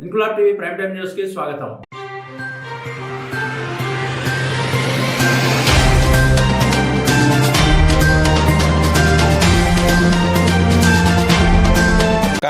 Inquilab TV prime time news కి స్వాగతం.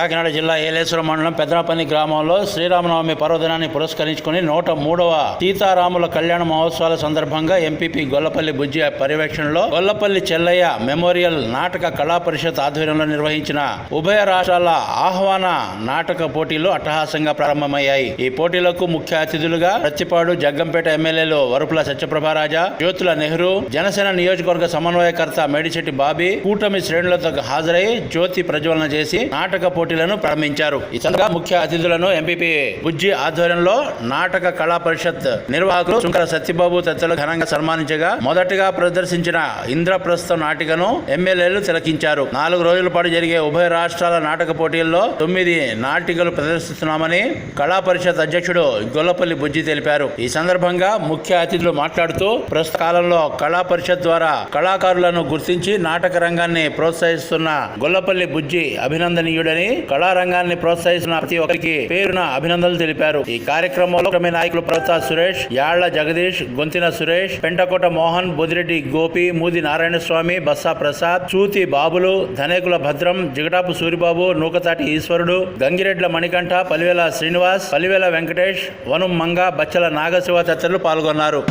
కాకినాడ జిల్లా ఏలేశ్వరం మండలం పెద్దనపల్లి గ్రామంలో శ్రీరామనవమి పర్వదినాన్ని పురస్కరించుకుని 103వ సీతారాముల కళ్యాణ మహోత్సవాల సందర్భంగా ఎంపీపీ గొల్లపల్లి బుజ్జి పర్యవేక్షణలో గొల్లపల్లి చెల్లయ్య మెమోరియల్ నాటక కళా పరిషత్ ఆధ్వర్యంలో నిర్వహించిన ఉభయ రాష్ట్రాల ఆహ్వాన నాటక పోటీలు అట్టహాసంగా ప్రారంభమయ్యాయి. ఈ పోటీలకు ముఖ్య అతిథులుగా ప్రత్తిపాడు జగ్గంపేట ఎమ్మెల్యేలు వరుపుల సత్యప్రభారాజా, జ్యోతుల నెహ్రూ, జనసేన నియోజకవర్గ సమన్వయకర్త మేడిశెట్టి బాబీ కూటమి శ్రేణులతో హాజరై జ్యోతి ప్రజ్వలన చేసి నాటక పోటీలను ప్రారంభించారు. ఈ సందర్భంగా ముఖ్య అతిథులను ఎంపీపీ బుజ్జి ఆధ్వర్యంలో నాటక కళా పరిషత్ నిర్వాహకులు శుంకర సత్యబాబు తదితరులు ఘనంగా సన్మానించగా మొదటిగా ప్రదర్శించిన ఇంద్రప్రస్థం నాటికను ఎమ్మెల్యేలు తిలకించారు. 4 రోజుల పాటు జరిగే ఉభయ రాష్ట్రాల నాటక పోటీల్లో 9 నాటికలు ప్రదర్శిస్తున్నామని కళా పరిషత్ అధ్యక్షుడు గొల్లపల్లి బుజ్జి తెలిపారు. ఈ సందర్భంగా ముఖ్య అతిథులు మాట్లాడుతూ ప్రస్తుత కాలంలో కళా పరిషత్ ద్వారా కళాకారులను గుర్తించి నాటక రంగాన్ని ప్రోత్సహిస్తున్న గొల్లపల్లి బుజ్జి అభినందనీయుడని, కళారంగాన్ని ప్రోత్సహిస్తున్న ప్రతి ఒక్కరికి పేరున అభినందనలు తెలిపారు. ఈ కార్యక్రమంలో నాయకులు ప్రవత సురేష్, యాళ్ల జగదీష్, గొంతిన సురేష్, పెంటకోట మోహన్, బొదిరెడ్డి గోపి, మూది నారాయణ స్వామి, బస్సా ప్రసాద్, చూతి బాబులు, ధనేకుల భద్రం, జిగటాపు సూరిబాబు, నూకతాటి ఈశ్వరుడు, గంగిరెడ్ల మణికంఠ, పలివేల శ్రీనివాస్, పలివేల వెంకటేష్, వనం మంగ, బచ్చల నాగశివ తదితరులు పాల్గొన్నారు.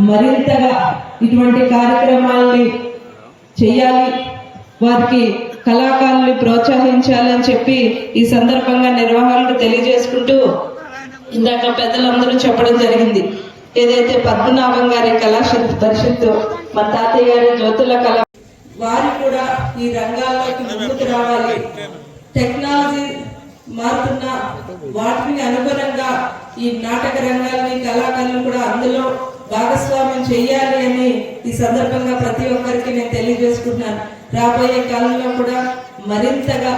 మరింతగా ఇటువంటి కార్యక్రమాలని చేయాలి, వారికి కళాకారుల్ని ప్రోత్సహించాలని చెప్పి ఈ సందర్భంగా నిర్వాహకులకు తెలియజేసుకుంటూ ఇందాక పెద్దలందరూ చెప్పడం జరిగింది. ఏదైతే పద్మనాభం గారి కళా పరిషత్తు, మా తాతయ్య గారి జ్యోతుల కళ, వారు కూడా ఈ రంగాల్లోకి ముందుకు రావాలి. టెక్నాలజీ మారుతున్న వాటికి అనుగుణంగా ఈ నాటక రంగాల్ని, కళాకారులు కూడా అందులో భాగస్వామ్యం చేయాలి అని ఈ సందర్భంగా ప్రతి ఒక్కరికి నేను తెలియజేసుకుంటున్నాను. రాబోయే కాలంలో కూడా మరింతగా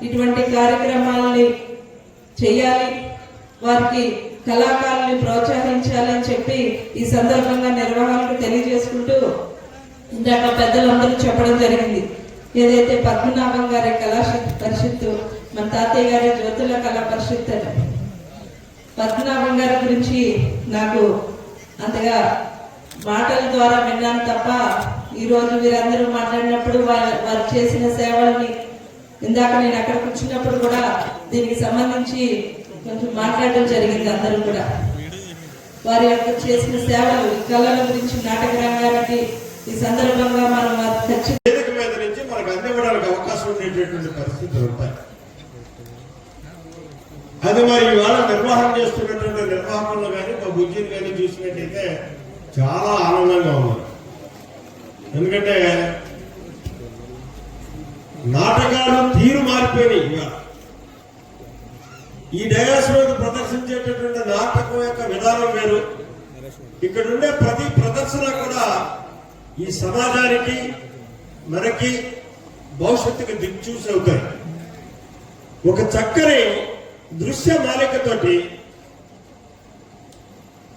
ఇటువంటి కార్యక్రమాలని చేయాలి, వారికి కళాకారుల్ని ప్రోత్సహించాలని చెప్పి ఈ సందర్భంగా నిర్వహణకు తెలియజేసుకుంటూ ఇందాక పెద్దలందరూ చెప్పడం జరిగింది. ఏదైతే పద్మనాభం గారి కళా పరిషత్తు, మన తాతయ్య గారి జ్యోతుల కళా పరిషత్, పద్మనాభం గారి గురించి నాకు అంతగా మాటల ద్వారా విన్నాను తప్ప ఈరోజు వీరందరూ మాట్లాడినప్పుడు వారు చేసిన సేవల్ని, ఇందాక నేను అక్కడ కూర్చున్నప్పుడు కూడా దీనికి సంబంధించి కొంచెం మాట్లాడడం జరిగింది. అందరూ కూడా వారి యొక్క చేసిన సేవలు, కళల గురించి, నాటక రంగానికి ఈ సందర్భంగా మనం మనకు అందివ్వడానికి అవకాశం ఉండేటటువంటి పరిస్థితులు ఉంటాయి. అది మరి ఇవాళ నిర్వహణ చేస్తున్నటువంటి నిర్వాహకులను కానీ మా బుజ్జిని కానీ చూసినట్టయితే చాలా ఆనందంగా ఉన్నారు. ఎందుకంటే నాటకాలు తీరు మారిపోయినాయి. ఇవాళ ఈ డయాస్ మీద ప్రదర్శించేటటువంటి నాటకం యొక్క విధానం వేరు. ఇక్కడ ఉండే ప్రతి ప్రదర్శన కూడా ఈ సమాజానికి, మనకి భవిష్యత్తుకి దిక్చూసి అవుతాయి. ఒక చక్కని దృశ్య మాలికతోటి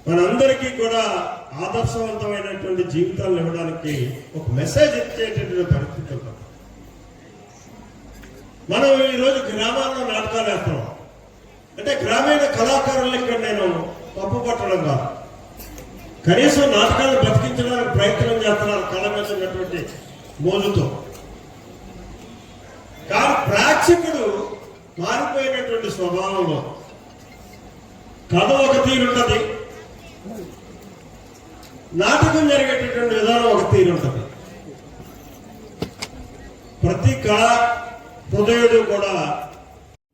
మనందరికీ కూడా ఆదర్శవంతమైనటువంటి జీవితాలను ఇవ్వడానికి ఒక మెసేజ్ ఇచ్చేటటువంటి పరిస్థితి ఉంటుంది. మనం ఈరోజు గ్రామాల్లో నాటకాలు వేస్తున్నాం అంటే గ్రామీణ కళాకారులు ఇక్కడ నేను తప్పు పట్టడం కాదు, కనీసం నాటకాలను బతికించడానికి ప్రయత్నం చేస్తున్నారు కళ మీద ఉన్నటువంటి మోజుతో. కానీ ప్రేక్షకుడు మారిపోయినటువంటి స్వభావంలో కథ ఒక తీరుంటది, నాటకం జరిగేటటువంటి విధానం ఒక తీరుంటది. ప్రతి కళ హృదయుడు కూడా.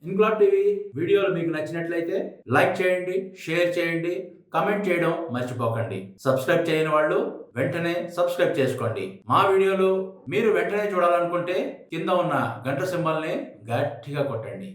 ఇంక్లాబ్ టీవీ వీడియోలు మీకు నచ్చినట్లయితే లైక్ చేయండి, షేర్ చేయండి, కమెంట్ చేయడం మర్చిపోకండి. సబ్స్క్రైబ్ చేయని వాళ్ళు వెంటనే సబ్స్క్రైబ్ చేసుకోండి. మా వీడియోలు మీరు వెంటనే చూడాలనుకుంటే కింద ఉన్న గంట సింబల్ని గట్టిగా కొట్టండి.